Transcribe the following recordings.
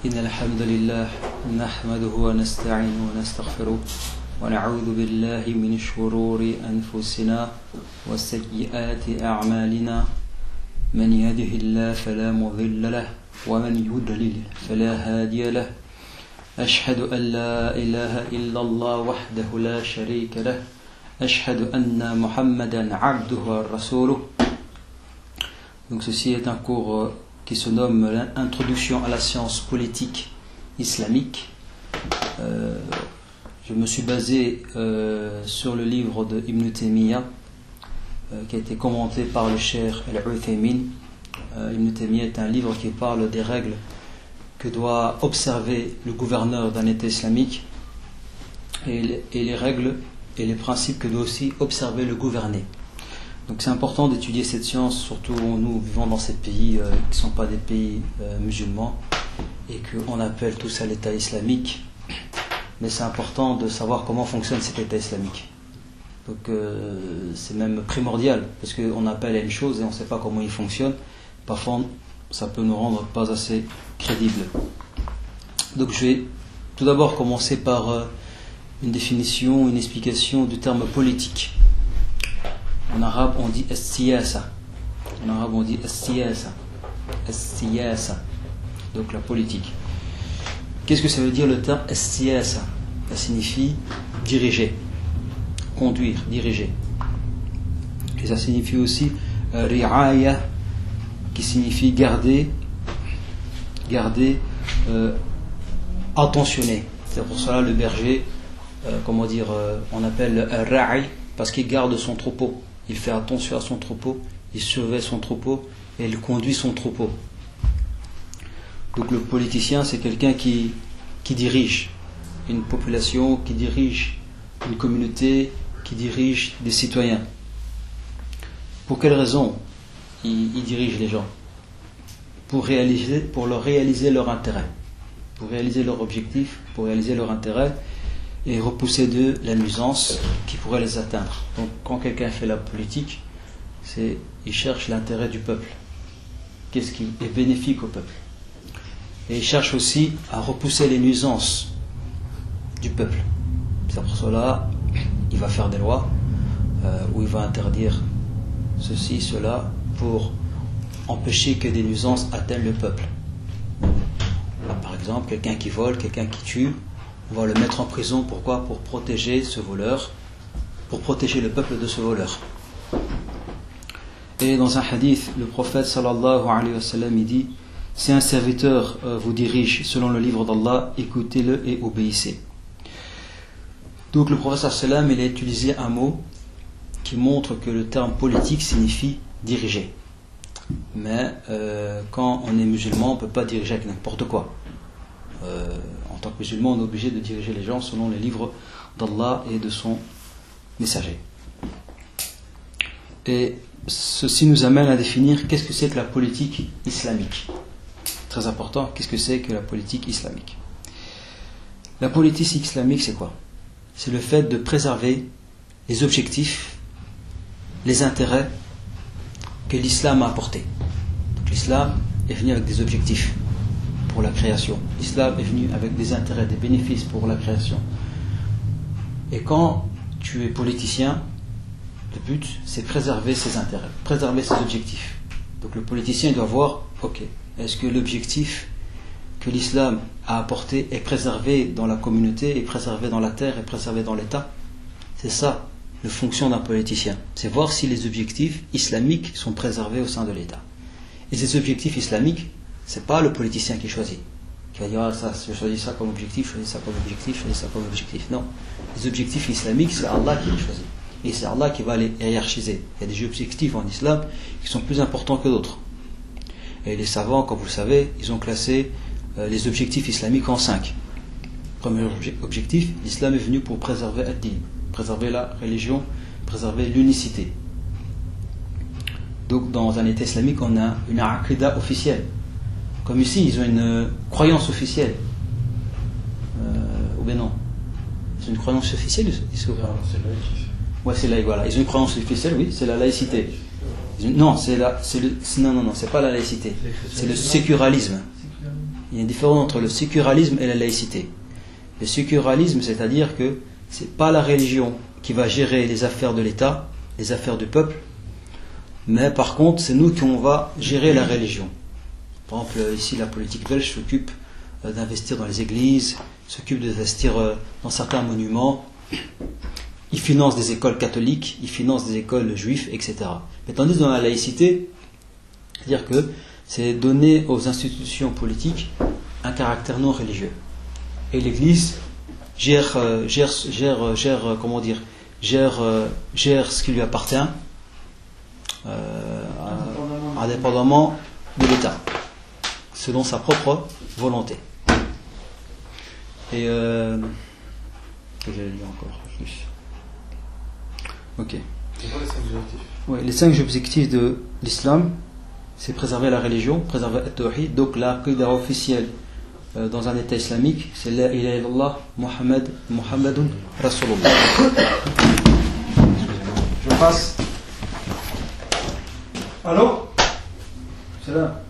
إن الحمد لله نحمده ونستعينه ونستغفره ونعوذ بالله من شرور أنفسنا وسيئات أعمالنا من يهده الله فلا مضل له ومن يضلل فلا هادي له أشهد أن لا إله إلا الله وحده لا شريك له أشهد أن محمدا عبده ورسوله. Donc ceci est un cours qui se nomme Introduction à la science politique islamique. Je me suis basé sur le livre de Ibn Taymiyyah qui a été commenté par le cheikh Al-Uthaymin. Ibn Taymiyyah est un livre qui parle des règles que doit observer le gouverneur d'un État islamique et les règles et les principes que doit aussi observer le gouverné. Donc c'est important d'étudier cette science, surtout nous vivons dans ces pays qui ne sont pas des pays musulmans et qu'on appelle tous à l'État islamique. Mais c'est important de savoir comment fonctionne cet État islamique. Donc c'est même primordial, parce qu'on appelle à une chose et on ne sait pas comment il fonctionne. Parfois ça peut nous rendre pas assez crédibles. Donc je vais tout d'abord commencer par une définition, une explication du terme politique. En arabe on dit as-siyasa. En arabe on dit as-siyasa. As-siyasa. Donc la politique. Qu'est-ce que ça veut dire le terme as-siyasa? Ça signifie diriger, conduire, diriger. Et ça signifie aussi ri'aya, qui signifie garder, attentionner. C'est pour cela le berger, on appelle ra'i, parce qu'il garde son troupeau. Il fait attention à son troupeau, il surveille son troupeau et il conduit son troupeau. Donc le politicien, c'est quelqu'un qui dirige une population, qui dirige une communauté, qui dirige des citoyens. Pour quelle raison il dirige les gens? Pour leur réaliser leur intérêt, pour réaliser leur objectif, pour réaliser leur intérêt et repousser d'eux la nuisance qui pourrait les atteindre. Donc quand quelqu'un fait la politique, il cherche l'intérêt du peuple. Qu'est-ce qui est bénéfique au peuple? Et il cherche aussi à repousser les nuisances du peuple. C'est pour cela il va faire des lois où il va interdire ceci, cela, pour empêcher que des nuisances atteignent le peuple. Par exemple, quelqu'un qui vole, quelqu'un qui tue, on va le mettre en prison. Pourquoi? Pour protéger ce voleur, pour protéger le peuple de ce voleur. Et dans un hadith, le prophète sallallahu alayhi wa sallam, il dit: si un serviteur vous dirige selon le livre d'Allah, écoutez-le et obéissez. Donc le prophète sallallahu alayhi wa sallam, il a utilisé un mot qui montre que le terme politique signifie diriger. Mais quand on est musulman, on ne peut pas diriger avec n'importe quoi. En tant que musulman, on est obligé de diriger les gens selon les livres d'Allah et de son messager. Et ceci nous amène à définir qu'est-ce que c'est que la politique islamique. Très important, qu'est-ce que c'est que la politique islamique? La politique islamique, c'est quoi? C'est le fait de préserver les objectifs, les intérêts que l'islam a apportés. Donc l'islam est venu avec des objectifs pour la création. L'islam est venu avec des intérêts, des bénéfices pour la création. Et quand tu es politicien, le but c'est préserver ses intérêts, préserver ses objectifs. Donc le politicien doit voir, ok, est-ce que l'objectif que l'islam a apporté est préservé dans la communauté, est préservé dans la terre, est préservé dans l'État? C'est ça la fonction d'un politicien. C'est voir si les objectifs islamiques sont préservés au sein de l'État. Et ces objectifs islamiques, c'est pas le politicien qui choisit, qui va dire ah, ça, je choisis ça comme objectif, je choisis ça comme objectif, je choisis ça comme objectif. Non, les objectifs islamiques, c'est Allah qui les choisit. Et c'est Allah qui va les hiérarchiser. Il y a des objectifs en islam qui sont plus importants que d'autres. Et les savants, comme vous le savez, ils ont classé les objectifs islamiques en 5. Premier objectif, l'islam est venu pour préserver ad-din, préserver la religion, préserver l'unicité. Donc dans un État islamique, on a une aqidah officielle. Comme ici, ils ont une croyance officielle. Ou bien non? Ils ont une croyance officielle ici ou pas? Ouais, c'est laïque, voilà. Ils ont une croyance officielle, oui, c'est la laïcité. Non, c'est pas la laïcité. C'est le sécularisme. Il y a une différence entre le sécularisme et la laïcité. Le sécularisme, c'est-à-dire que c'est pas la religion qui va gérer les affaires de l'État, les affaires du peuple, mais par contre, c'est nous qui on va gérer la religion. Par exemple, ici, la politique belge s'occupe d'investir dans les églises, s'occupe d'investir dans certains monuments. Il finance des écoles catholiques, il finance des écoles juives, etc. Mais tandis que dans la laïcité, c'est-à-dire que c'est donner aux institutions politiques un caractère non religieux. Et l'Église gère ce qui lui appartient indépendamment de l'État, selon sa propre volonté. Et que j'allais lire encore plus. Ok. C'est quoi les 5 objectifs? Ouais, les 5 objectifs de l'islam, c'est préserver la religion, préserver le tawhid. Donc la qidah officielle dans un état islamique, c'est la ilaha illallah Muhammadun Rasulullah. Je passe. Allô? C'est là.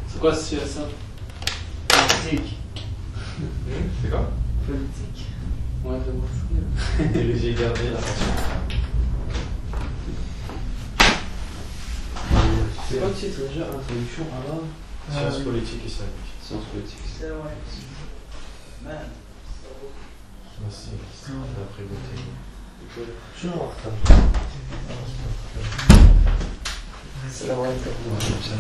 C'est quoi ce CSA? Politique. C'est quoi? Politique. Ouais, je vois. Et les j'ai gardé, attention. C'est quoi le titre déjà? Introduction à la science politique islamique. Science politique islamique. Merci. La prévôté. Salam alaikum.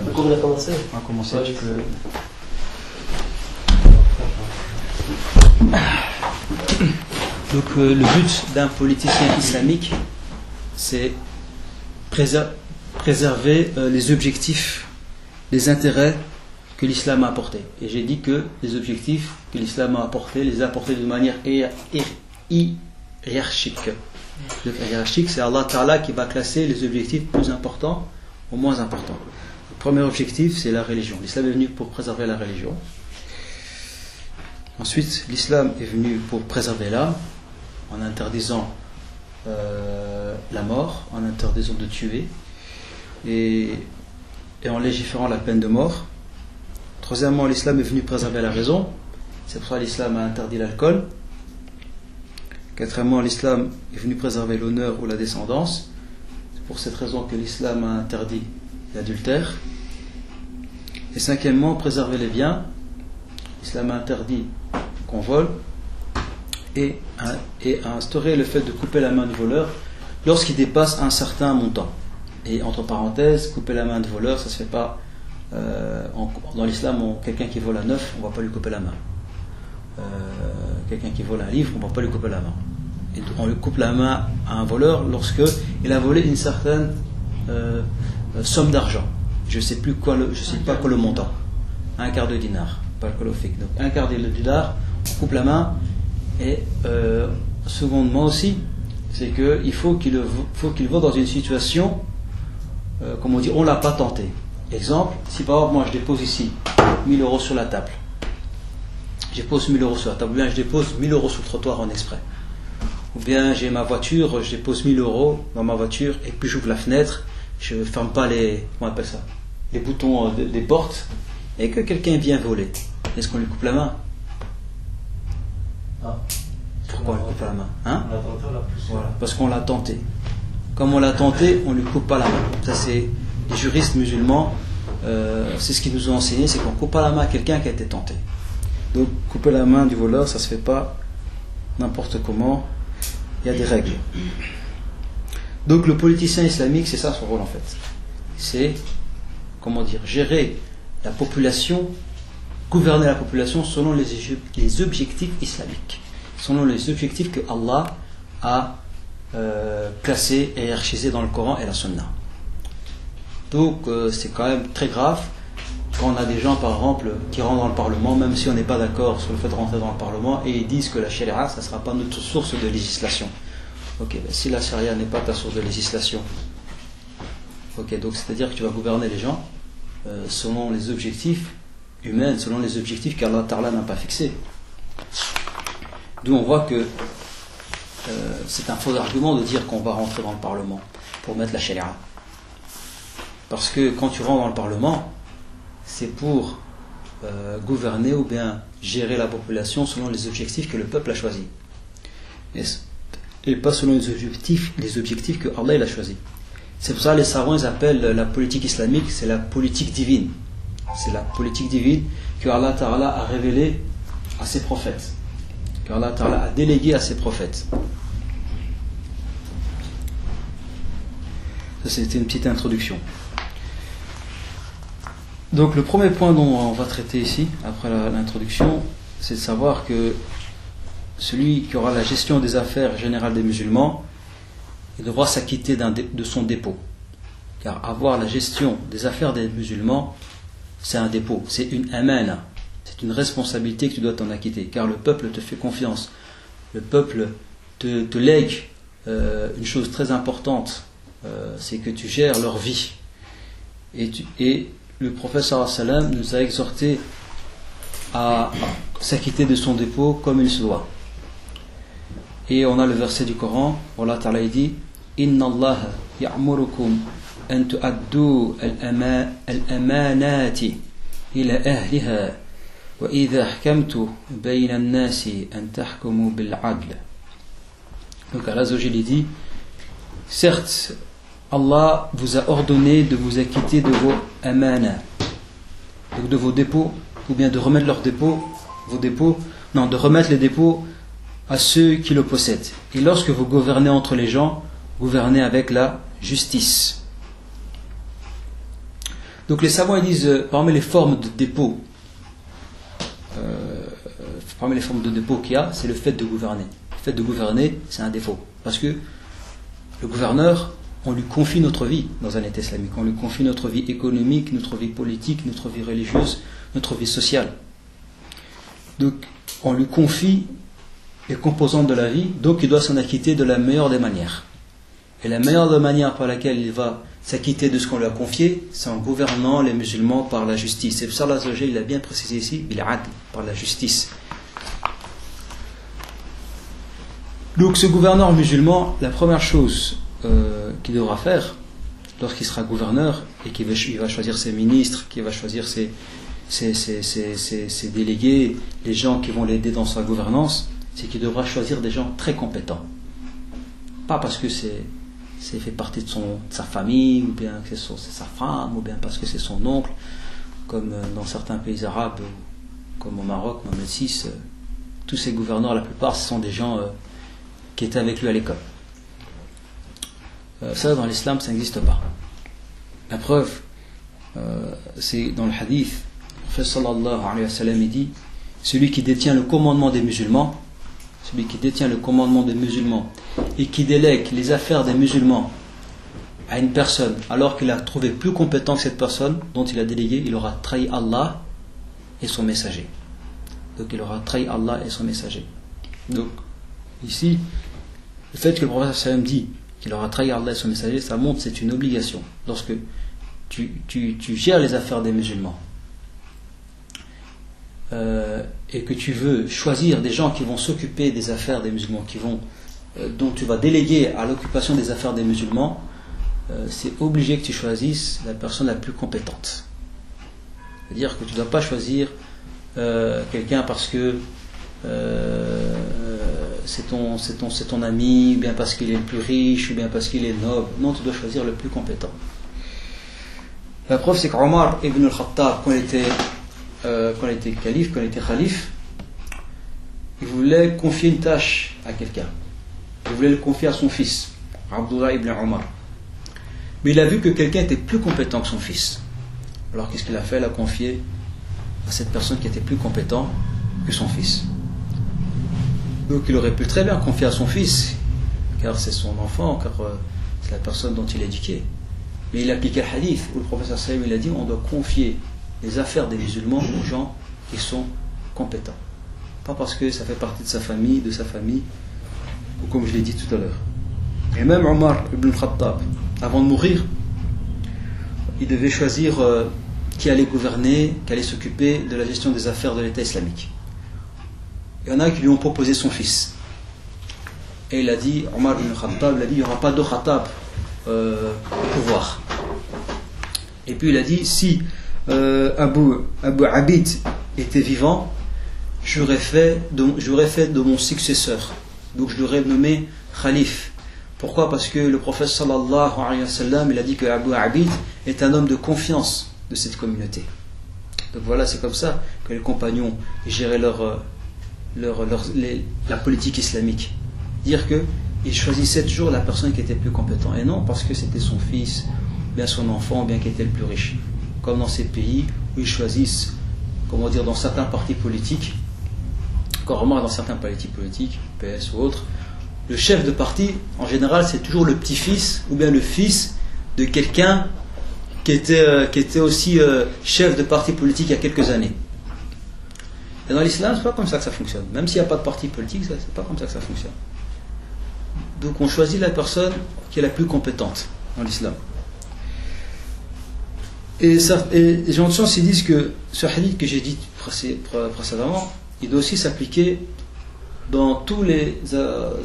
Donc on a commencé. On va commencer. Tu peux. Donc le but d'un politicien islamique, c'est préserver les objectifs, les intérêts que l'islam a apportés. Et j'ai dit que les objectifs que l'islam a apportés, les a apportés de manière hiérarchique. Donc hiérarchique, c'est Allah Ta'ala qui va classer les objectifs plus importants aux moins importants. Le premier objectif, c'est la religion. L'islam est venu pour préserver la religion. Ensuite, l'islam est venu pour préserver l'âme, en interdisant la mort, en interdisant de tuer, et en légiférant la peine de mort. Troisièmement, l'islam est venu préserver la raison. C'est pour ça que l'islam a interdit l'alcool. Quatrièmement, l'islam est venu préserver l'honneur ou la descendance. C'est pour cette raison que l'islam a interdit l'adultère. Et cinquièmement, préserver les biens. L'islam a interdit qu'on vole et a instauré le fait de couper la main du voleur lorsqu'il dépasse un certain montant. Et entre parenthèses, couper la main du voleur, ça ne se fait pas dans l'islam. Quelqu'un qui vole un œuf, on ne va pas lui couper la main. Quelqu'un qui vole un livre, on ne va pas lui couper la main. Et on lui coupe la main à un voleur lorsque il a volé une certaine somme d'argent. Je ne sais pas quoi le montant. Un quart de dinar. Donc un quart de dinar, on coupe la main. Et secondement aussi, c'est qu'il faut qu'il va dans une situation, comme on dit, on ne l'a pas tenté. Exemple, si par exemple moi je dépose ici 1000 euros sur la table, je dépose 1000 euros sur la table, ou bien je dépose 1000 euros sur le trottoir en exprès, ou bien j'ai ma voiture, je dépose 1000 euros dans ma voiture et puis j'ouvre la fenêtre, je ne ferme pas les boutons des portes, et que quelqu'un vient voler, est-ce qu'on lui coupe la main? Pourquoi on lui coupe la main? Voilà, parce qu'on l'a tenté. Comme on l'a tenté, on ne lui coupe pas la main. Ça, c'est les juristes musulmans, c'est ce qu'ils nous ont enseigné, c'est qu'on ne coupe pas la main à quelqu'un qui a été tenté. Donc couper la main du voleur, ça ne se fait pas n'importe comment, il y a des règles. Donc le politicien islamique, c'est ça son rôle en fait. C'est, gérer la population, gouverner la population selon les objectifs islamiques, selon les objectifs que Allah a classés et hiérarchisés dans le Coran et la Sunna. Donc c'est quand même très grave quand on a des gens par exemple qui rentrent dans le Parlement, même si on n'est pas d'accord sur le fait de rentrer dans le Parlement, et ils disent que la Sharia, ça ne sera pas notre source de législation. Ok, ben si la Sharia n'est pas ta source de législation, ok, donc c'est-à-dire que tu vas gouverner les gens selon les objectifs humains, selon les objectifs qu'Allah Ta'ala n'a pas fixés. D'où on voit que c'est un faux argument de dire qu'on va rentrer dans le Parlement pour mettre la Sharia. Parce que quand tu rentres dans le Parlement, c'est pour gouverner ou bien gérer la population selon les objectifs que le peuple a choisis. Et pas selon les objectifs que Allah il a choisis. C'est pour ça que les savants ils appellent la politique islamique, c'est la politique divine. C'est la politique divine que Allah Ta'ala a révélée à ses prophètes, que Allah Ta'ala a délégué à ses prophètes. Ça c'était une petite introduction. Donc le premier point dont on va traiter ici, après l'introduction, c'est de savoir que celui qui aura la gestion des affaires générales des musulmans, il devra s'acquitter de son dépôt. Car avoir la gestion des affaires des musulmans, c'est un dépôt, c'est une amana, c'est une responsabilité que tu dois t'en acquitter. Car le peuple te fait confiance, le peuple te lègue une chose très importante, c'est que tu gères leur vie. Et le prophète sallallahu alayhi wa sallam nous a exhorté à s'acquitter de son dépôt comme il se doit. Et on a le verset du Coran où Allah Ta'ala dit Inna Allah ya'murukum an tu'addu al-amanati ila ahliha wa idha ahkamtu bayna an-nasi an tahkumu bil-'adl. Donc Allah dit certes Allah vous a ordonné de vous acquitter de vos amana, donc de vos dépôts, ou bien de remettre leurs dépôts, de remettre les dépôts à ceux qui le possèdent. Et lorsque vous gouvernez entre les gens, gouvernez avec la justice. Donc les savants ils disent parmi les formes de dépôt, qu'il y a, c'est le fait de gouverner. Le fait de gouverner, c'est un défaut, parce que le gouverneur, on lui confie notre vie dans un État islamique. On lui confie notre vie économique, notre vie politique, notre vie religieuse, notre vie sociale. Donc, on lui confie les composantes de la vie, donc il doit s'en acquitter de la meilleure des manières. Et la meilleure des manières par laquelle il va s'acquitter de ce qu'on lui a confié, c'est en gouvernant les musulmans par la justice. C'est pour ça Allah il a bien précisé ici, bil-'adl, par la justice. Donc, ce gouverneur musulman, la première chose qu'il devra faire lorsqu'il sera gouverneur et qu'il va choisir ses ministres, qu'il va choisir ses délégués, les gens qui vont l'aider dans sa gouvernance, c'est qu'il devra choisir des gens très compétents. Pas parce que c'est fait partie de sa famille, ou bien que c'est sa femme, ou bien parce que c'est son oncle, comme dans certains pays arabes, comme au Maroc, Mohamed VI, tous ces gouverneurs, la plupart, ce sont des gens qui étaient avec lui à l'école. Ça dans l'islam ça n'existe pas. La preuve c'est dans le hadith, le prophète sallallahu alayhi wa sallam il dit celui qui détient le commandement des musulmans et qui délègue les affaires des musulmans à une personne alors qu'il a trouvé plus compétent que cette personne dont il a délégué, il aura trahi Allah et son messager. Donc il aura trahi Allah et son messager. Donc ici le fait que le prophète sallallahu alayhi wa sallam dit qu'il aura trahi Allah et son messager, ça montre que c'est une obligation. Lorsque tu gères les affaires des musulmans et que tu veux choisir des gens qui vont s'occuper des affaires des musulmans, dont tu vas déléguer à l'occupation des affaires des musulmans, c'est obligé que tu choisisses la personne la plus compétente. C'est-à-dire que tu ne dois pas choisir quelqu'un parce que c'est ton ami, ou bien parce qu'il est le plus riche, ou bien parce qu'il est noble. Non, tu dois choisir le plus compétent. La preuve, c'est qu'Omar ibn al-Khattab, quand il était calife, il voulait confier une tâche à quelqu'un. Il voulait le confier à son fils, Abdullah ibn Omar. Mais il a vu que quelqu'un était plus compétent que son fils. Alors qu'est-ce qu'il a fait? Il a confié à cette personne qui était plus compétent que son fils. Donc il aurait pu très bien confier à son fils, car c'est son enfant, car c'est la personne dont il est éduqué. Mais il a appliqué le hadith où le professeur Saïm il a dit on doit confier les affaires des musulmans aux gens qui sont compétents. Pas parce que ça fait partie de sa famille, ou comme je l'ai dit tout à l'heure. Et même Omar ibn Khattab, avant de mourir, il devait choisir qui allait gouverner, qui allait s'occuper de la gestion des affaires de l'État islamique. Il y en a qui lui ont proposé son fils. Et il a dit, Omar ibn Khattab, il a dit, il n'y aura pas de Khattab au pouvoir. Et puis il a dit, si Abu Abid était vivant, j'aurais fait de mon successeur. Donc je l'aurais nommé Khalif. Pourquoi? Parce que le prophète sallallahu alayhi wa sallam, il a dit que Abu Abid est un homme de confiance de cette communauté. Donc voilà, c'est comme ça que les compagnons géraient la politique islamique. Dire qu'ils choisissaient toujours la personne qui était plus compétente, et non parce que c'était son fils, bien son enfant, bien qui était le plus riche. Comme dans ces pays où ils choisissent, comment dire, dans certains partis politiques, encore remarque dans certains partis politiques, PS ou autres, le chef de parti, en général, c'est toujours le petit-fils ou bien le fils de quelqu'un qui était aussi chef de parti politique il y a quelques années. Et dans l'islam, c'est pas comme ça que ça fonctionne. Même s'il n'y a pas de parti politique, c'est pas comme ça que ça fonctionne. Donc on choisit la personne qui est la plus compétente dans l'islam. Et les gens de science ils disent que ce hadith que j'ai dit précédemment, il doit aussi s'appliquer dans tous les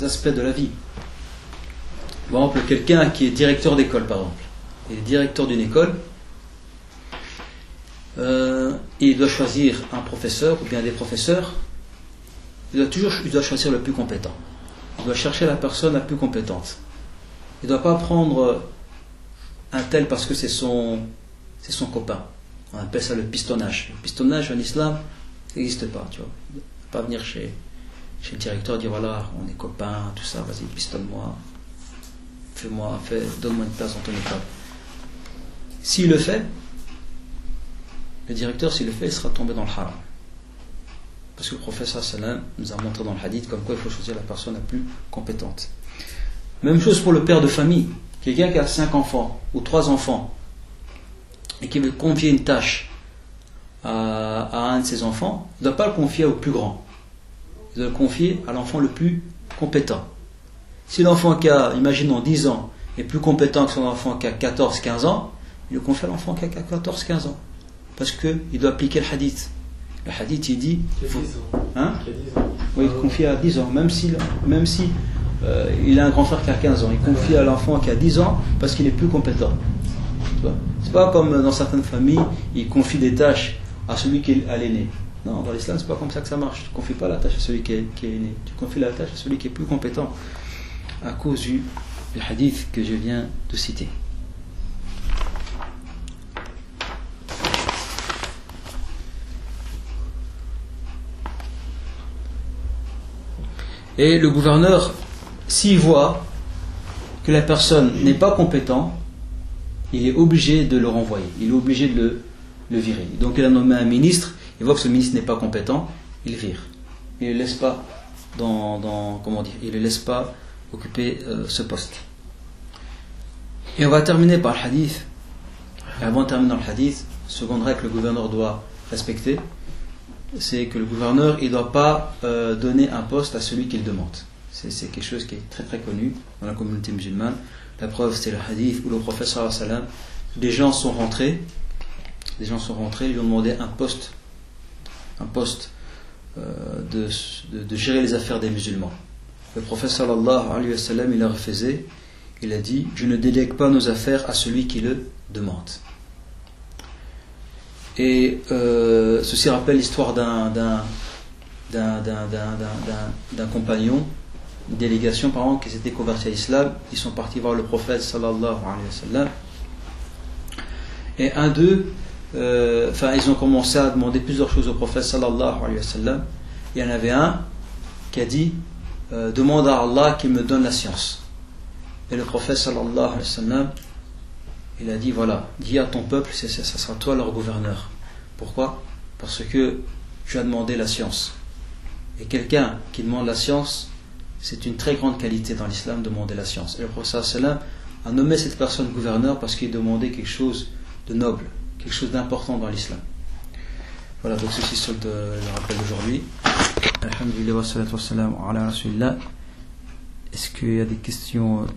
aspects de la vie. Par exemple, quelqu'un qui est directeur d'école, par exemple, il est directeur d'une école, il doit choisir un professeur ou bien des professeurs, il doit choisir le plus compétent. Il doit chercher la personne la plus compétente. Il ne doit pas prendre un tel parce que c'est son copain. On appelle ça le pistonnage. Le pistonnage en islam, ça n'existe pas. Tu vois. Il ne faut pas venir chez le directeur et dire voilà, on est copains, tout ça, vas-y, pistonne-moi, donne-moi une place dans ton école. S'il le fait, le directeur, s'il le fait, il sera tombé dans le haram. Parce que le professeur sallam nous a montré dans le hadith comme quoi il faut choisir la personne la plus compétente. Même chose pour le père de famille. Quelqu'un qui a 5 enfants ou 3 enfants et qui veut confier une tâche à un de ses enfants, il ne doit pas le confier au plus grand. Il doit le confier à l'enfant le plus compétent. Si l'enfant qui a, imaginons, 10 ans est plus compétent que son enfant qui a 14-15 ans, il le confie à l'enfant qui a 14-15 ans. Parce qu'il doit appliquer le hadith. Le hadith, il dit... Hein? Oui, il confie à 10 ans. Même si il a un grand frère qui a 15 ans, il confie à l'enfant qui a 10 ans parce qu'il est plus compétent. C'est pas comme dans certaines familles, il confie des tâches à celui qui est à l'aîné. Non, dans l'islam, c'est pas comme ça que ça marche. Tu ne confies pas la tâche à celui qui est aîné. Tu confies la tâche à celui qui est plus compétent. À cause du hadith que je viens de citer. Et le gouverneur, s'il voit que la personne n'est pas compétente, il est obligé de le renvoyer, il est obligé de le virer. Donc il a nommé un ministre, il voit que ce ministre n'est pas compétent, il vire. Il ne le laisse pas il le laisse pas occuper ce poste. Et on va terminer par le hadith. Et avant de terminer dans le hadith, seconde règle que le gouverneur doit respecter, c'est que le gouverneur il ne doit pas donner un poste à celui qu'il demande. C'est quelque chose qui est très très connu dans la communauté musulmane. La preuve c'est le hadith où le prophète sallallahu alayhi wa sallam, des gens sont rentrés, ils lui ont demandé un poste de gérer les affaires des musulmans. Le prophète sallallahu alayhi wa sallam il a refusé, il a dit je ne délègue pas nos affaires à celui qui le demande. Et ceci rappelle l'histoire d'un compagnon, une délégation par exemple qui s'était converti à l'islam. Ils sont partis voir le prophète sallallahu alayhi wa sallam et un d'eux ils ont commencé à demander plusieurs choses au prophète sallallahu alayhi wa sallam. Il y en avait un qui a dit demande à Allah qu'il me donne la science. Et le prophète sallallahu alayhi wa sallam il a dit voilà, dis à ton peuple, ça sera toi leur gouverneur. Pourquoi? Parce que tu as demandé la science. Et quelqu'un qui demande la science, c'est une très grande qualité dans l'islam, demander la science. Et le prophète sallam a nommé cette personne gouverneur parce qu'il demandait quelque chose de noble, quelque chose d'important dans l'islam. Voilà, donc ceci c'est le rappel d'aujourd'hui. Alhamdulillah wa salatu wa salam ala rasulillah. Est-ce qu'il y a des questions